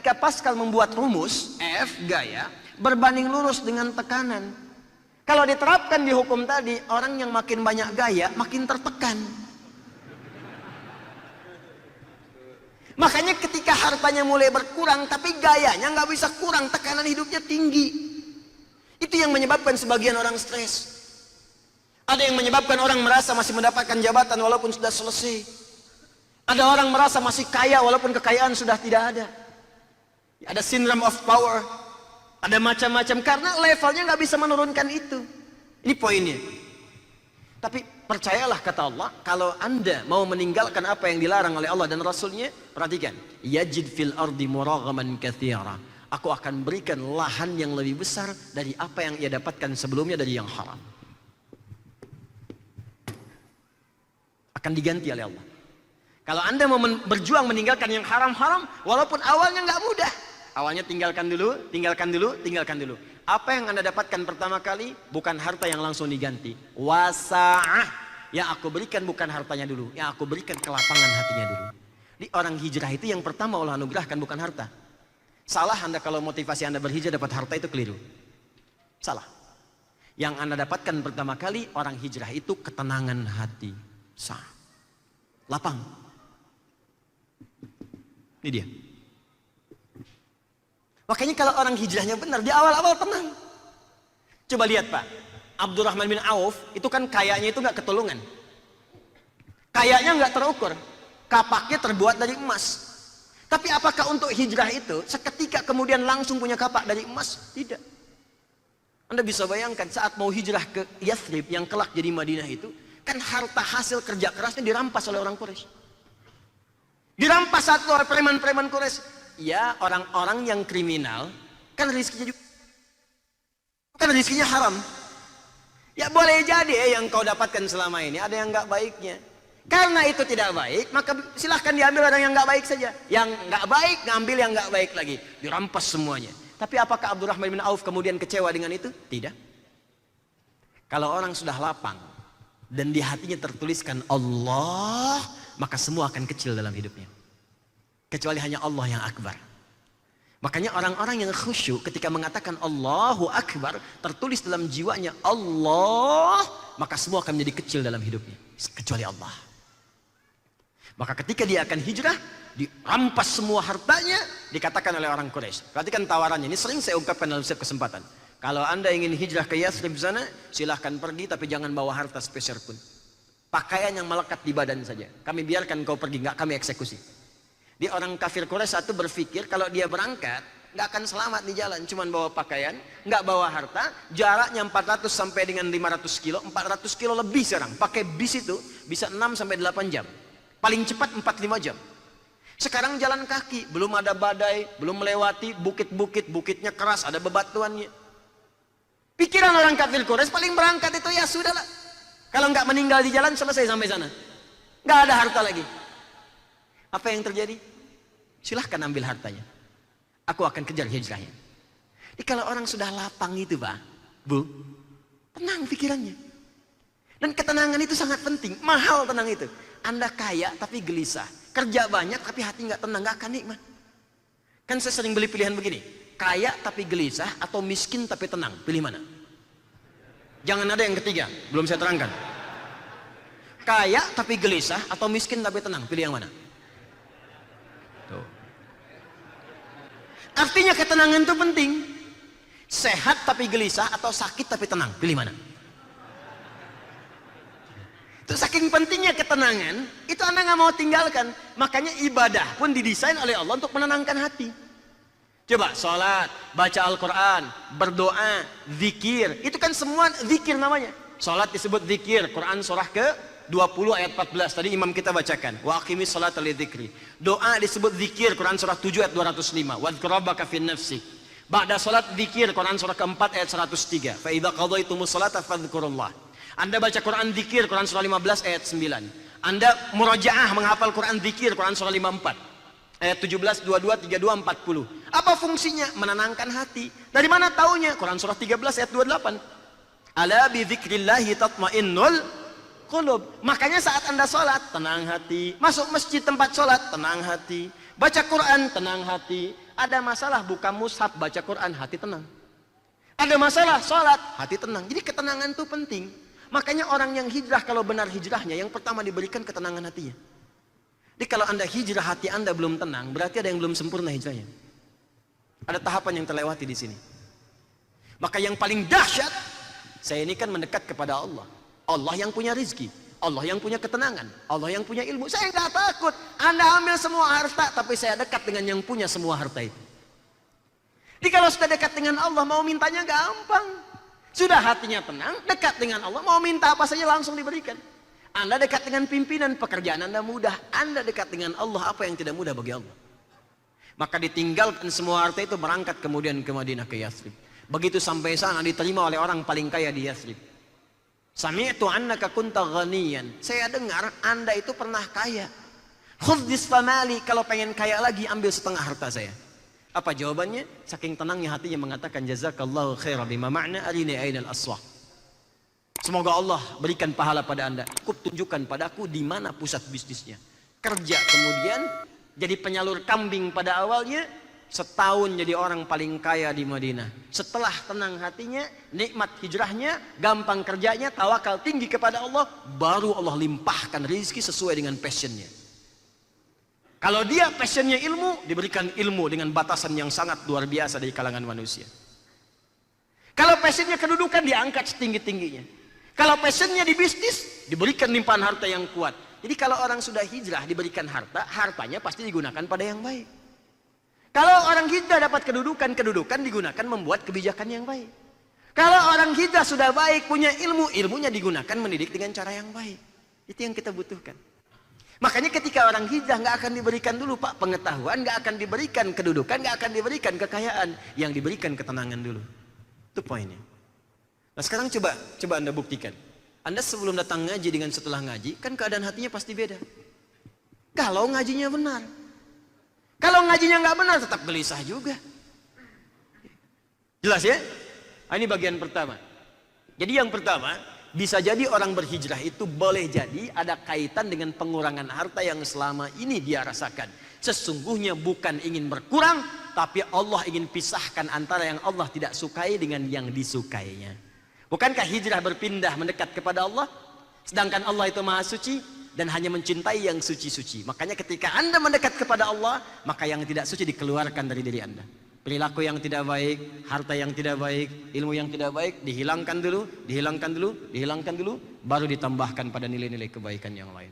ketika Pascal membuat rumus F gaya berbanding lurus dengan tekanan. Kalau diterapkan di hukum tadi, orang yang makin banyak gaya makin tertekan. Makanya ketika hartanya mulai berkurang tapi gayanya nggak bisa kurang, tekanan hidupnya tinggi. Itu yang menyebabkan sebagian orang stres. Ada yang menyebabkan orang merasa masih mendapatkan jabatan walaupun sudah selesai. Ada orang merasa masih kaya walaupun kekayaan sudah tidak ada. Ada syndrome of power. Ada macam-macam karena levelnya nggak bisa menurunkan itu. Ini poinnya. Tapi percayalah kata Allah, kalau anda mau meninggalkan apa yang dilarang oleh Allah dan Rasulnya, perhatikan. Yajid fil ardi muraghaman katsira. Aku akan berikan lahan yang lebih besar dari apa yang ia dapatkan sebelumnya dari yang haram. Akan diganti oleh Allah. Kalau anda mau berjuang meninggalkan yang haram-haram, walaupun awalnya nggak mudah. Awalnya tinggalkan dulu, tinggalkan dulu, tinggalkan dulu. Apa yang anda dapatkan pertama kali, bukan harta yang langsung diganti. Wasa'ah. Yang aku berikan bukan hartanya dulu. Yang aku berikan kelapangan hatinya dulu. Di orang hijrah itu yang pertama Allah anugerahkan bukan harta. Salah anda kalau motivasi anda berhijrah dapat harta itu keliru. Salah. Yang anda dapatkan pertama kali, orang hijrah itu ketenangan hati. Sah. Lapang. Ini dia. Makanya kalau orang hijrahnya benar, di awal-awal tenang. Coba lihat Pak, Abdurrahman bin Auf, itu kan kayaknya itu nggak ketulungan. Kayaknya nggak terukur. Kapaknya terbuat dari emas. Tapi apakah untuk hijrah itu, seketika kemudian langsung punya kapak dari emas? Tidak. Anda bisa bayangkan saat mau hijrah ke Yathrib yang kelak jadi Madinah itu, kan harta hasil kerja kerasnya dirampas oleh orang Quraisy. Dirampas satu oleh preman-preman Quraisy. Ya, orang-orang yang kriminal kan rizkinya juga kan rizkinya haram. Ya boleh jadi yang kau dapatkan selama ini ada yang nggak baiknya. Karena itu tidak baik, maka silahkan diambil orang yang nggak baik saja. Yang nggak baik ngambil yang nggak baik lagi, dirampas semuanya. Tapi apakah Abdurrahman bin Auf kemudian kecewa dengan itu? Tidak. Kalau orang sudah lapang dan di hatinya tertuliskan Allah, maka semua akan kecil dalam hidupnya. Kecuali hanya Allah yang akbar. Makanya orang-orang yang khusyuk ketika mengatakan Allahu Akbar, tertulis dalam jiwanya Allah, maka semua akan menjadi kecil dalam hidupnya. Kecuali Allah. Maka ketika dia akan hijrah, dirampas semua hartanya, dikatakan oleh orang Quraisy. Perhatikan tawarannya, ini sering saya ungkapkan dalam setiap kesempatan. Kalau anda ingin hijrah ke Yathrib sana, silahkan pergi tapi jangan bawa harta sepeser pun. Pakaian yang melekat di badan saja. Kami biarkan kau pergi, nggak kami eksekusi. Di orang kafir Quraisy satu berpikir kalau dia berangkat nggak akan selamat di jalan, cuman bawa pakaian, nggak bawa harta, jaraknya 400 sampai dengan 500 kilo, 400 kilo lebih sekarang. Pakai bis itu bisa 6 sampai 8 jam. Paling cepat 4-5 jam. Sekarang jalan kaki, belum ada badai, belum melewati bukit-bukit, bukitnya keras, ada bebatuannya. Pikiran orang kafir Quraisy paling berangkat itu ya sudahlah. Kalau nggak meninggal di jalan selesai sampai sana. Nggak ada harta lagi. Apa yang terjadi? Silahkan ambil hartanya. Aku akan kejar hijrahnya. Jadi kalau orang sudah lapang itu Pak, Bu, tenang pikirannya. Dan ketenangan itu sangat penting. Mahal tenang itu. Anda kaya tapi gelisah. Kerja banyak tapi hati nggak tenang, nggak akan nikmat. Kan saya sering beli pilihan begini. Kaya tapi gelisah atau miskin tapi tenang. Pilih mana? Jangan ada yang ketiga. Belum saya terangkan. Kaya tapi gelisah atau miskin tapi tenang. Pilih yang mana? Tuh. Artinya ketenangan itu penting. Sehat tapi gelisah atau sakit tapi tenang. Pilih mana? Itu saking pentingnya ketenangan, itu Anda nggak mau tinggalkan. Makanya ibadah pun didesain oleh Allah untuk menenangkan hati. Coba sholat, baca Al-Quran, berdoa, zikir. Itu kan semua zikir namanya. Sholat disebut zikir. Quran surah ke 20 ayat 14 tadi imam kita bacakan. Wa aqimis sholata lidzikri. Doa disebut zikir. Quran surah 7 ayat 205. Wadhkur rabbaka fin nafsik. Ba'da sholat zikir. Quran surah keempat ayat 103. Fa idza qadaytumus sholata fadhkurullah. Anda baca Quran zikir, Quran surah 15 ayat 9. Anda murajaah menghafal Quran zikir, Quran surah 54 ayat 17, 22, 32, 40. Apa fungsinya? Menenangkan hati. Dari mana taunya? Quran surah 13 ayat 28. Ala bi dzikrillahi tatmainnul qulub. Makanya saat Anda sholat, tenang hati. Masuk masjid tempat sholat, tenang hati. Baca Quran, tenang hati. Ada masalah, buka mushaf, baca Quran, hati tenang. Ada masalah, sholat, hati tenang. Jadi ketenangan itu penting. Makanya orang yang hijrah, kalau benar hijrahnya, yang pertama diberikan ketenangan hatinya. Jadi kalau Anda hijrah, hati Anda belum tenang, berarti ada yang belum sempurna hijrahnya. Ada tahapan yang terlewati di sini. Maka yang paling dahsyat, saya ini kan mendekat kepada Allah. Allah yang punya rizki, Allah yang punya ketenangan, Allah yang punya ilmu. Saya nggak takut. Anda ambil semua harta, tapi saya dekat dengan yang punya semua harta itu. Jadi kalau sudah dekat dengan Allah, mau mintanya gampang. Sudah hatinya tenang, dekat dengan Allah, mau minta apa saja langsung diberikan. Anda dekat dengan pimpinan, pekerjaan Anda mudah. Anda dekat dengan Allah, apa yang tidak mudah bagi Allah. Maka ditinggalkan semua harta itu, berangkat kemudian ke Madinah, ke Yathrib. Begitu sampai sana, diterima oleh orang paling kaya di Yathrib. Sami'tu annaka kunta ghaniyan. Saya dengar Anda itu pernah kaya. Khudh famali, kalau pengen kaya lagi ambil setengah harta saya. Apa jawabannya? Saking tenangnya hatinya mengatakan, jazakallahu khairan bima ma'na arini ainal aswah. Semoga Allah berikan pahala pada Anda. Cukup tunjukkan padaku di mana pusat bisnisnya. Kerja kemudian jadi penyalur kambing pada awalnya, setahun jadi orang paling kaya di Madinah. Setelah tenang hatinya, nikmat hijrahnya, gampang kerjanya, tawakal tinggi kepada Allah, baru Allah limpahkan rezeki sesuai dengan passionnya. Kalau dia passionnya ilmu, diberikan ilmu dengan batasan yang sangat luar biasa dari kalangan manusia. Kalau passionnya kedudukan, diangkat setinggi-tingginya. Kalau passionnya di bisnis, diberikan limpahan harta yang kuat. Jadi kalau orang sudah hijrah diberikan harta, hartanya pasti digunakan pada yang baik. Kalau orang hijrah dapat kedudukan, kedudukan digunakan membuat kebijakan yang baik. Kalau orang hijrah sudah baik, punya ilmu, ilmunya digunakan mendidik dengan cara yang baik. Itu yang kita butuhkan. Makanya ketika orang hijrah nggak akan diberikan dulu Pak pengetahuan, nggak akan diberikan kedudukan, nggak akan diberikan kekayaan, yang diberikan ketenangan dulu. Itu poinnya. Nah sekarang coba Anda buktikan. Anda sebelum datang ngaji dengan setelah ngaji, kan keadaan hatinya pasti beda. Kalau ngajinya benar. Kalau ngajinya nggak benar, tetap gelisah juga. Jelas ya? Nah, ini bagian pertama. Jadi yang pertama, bisa jadi orang berhijrah itu boleh jadi ada kaitan dengan pengurangan harta yang selama ini dia rasakan. Sesungguhnya bukan ingin berkurang, tapi Allah ingin pisahkan antara yang Allah tidak sukai dengan yang disukainya. Bukankah hijrah berpindah mendekat kepada Allah? Sedangkan Allah itu maha suci dan hanya mencintai yang suci-suci. Makanya ketika Anda mendekat kepada Allah, maka yang tidak suci dikeluarkan dari diri Anda. Perilaku yang tidak baik, harta yang tidak baik, ilmu yang tidak baik, dihilangkan dulu, baru ditambahkan pada nilai-nilai kebaikan yang lain.